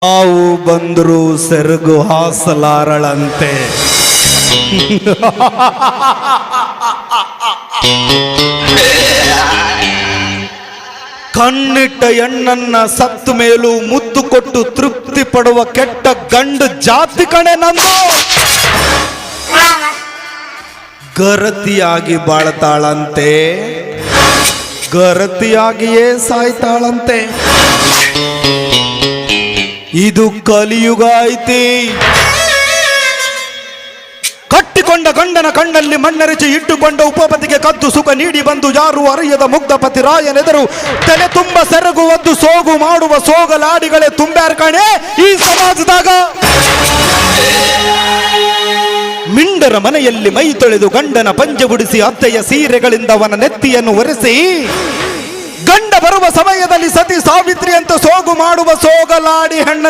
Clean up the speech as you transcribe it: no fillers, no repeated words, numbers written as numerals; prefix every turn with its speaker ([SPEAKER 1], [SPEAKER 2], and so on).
[SPEAKER 1] ಹಾವು ಬಂದ್ರು ಸೆರಗು ಹಾಸಲಾರಳಂತೆ. ಕಣ್ಣಿಟ್ಟ ಹೆಣ್ಣನ್ನ ಸತ್ತು ಮೇಲೂ ಮುದ್ದು ಕೊಟ್ಟು ತೃಪ್ತಿ ಪಡುವ ಕೆಟ್ಟ ಗಂಡು ಜಾತಿ ಕಣೆ ನಂದು. ಗರತಿಯಾಗಿ ಬಾಳ್ತಾಳಂತೆ, ಗರತಿಯಾಗಿಯೇ ಸಾಯ್ತಾಳಂತೆ. ಇದು ಕಲಿಯುಗ ಐತಿ. ಕಟ್ಟಿಕೊಂಡ ಗಂಡನ ಕಣ್ಣಲ್ಲಿ ಮಣ್ಣೆರಚಿ ಇಟ್ಟುಕೊಂಡ ಉಪಪತಿಗೆ ಕದ್ದು ಸುಖ ನೀಡಿ ಬಂದು ಯಾರು ಅರಿಯದ ಮುಗ್ಧಪತಿ ರಾಯನೆದರು ತಲೆ ತುಂಬ ಸೆರಗು ಒದ್ದು ಸೋಗು ಮಾಡುವ ಸೋಗಲಾಡಿಗಳೇ ತುಂಬ್ಯಾರ ಕಣೆ ಈ ಸಮಾಜದಾಗ. ಮಿಂಡರ ಮನೆಯಲ್ಲಿ ಮೈ ತೊಳೆದು ಗಂಡನ ಪಂಜೆ ಬಿಡಿಸಿ ಅತ್ತೆಯ ಸೀರೆಗಳಿಂದ ಅವನ ನೆತ್ತಿಯನ್ನು ಒರೆಸಿ ಗಂಡ ಬರುವ ಸಮಯದಲ್ಲಿ ಸತಿ ಸಾವಿತ್ರಿ ಅಂತ ಸೋಗು ಮಾಡುವ ಸೋಗಲಾಡಿ ಹೆಣ್ಣ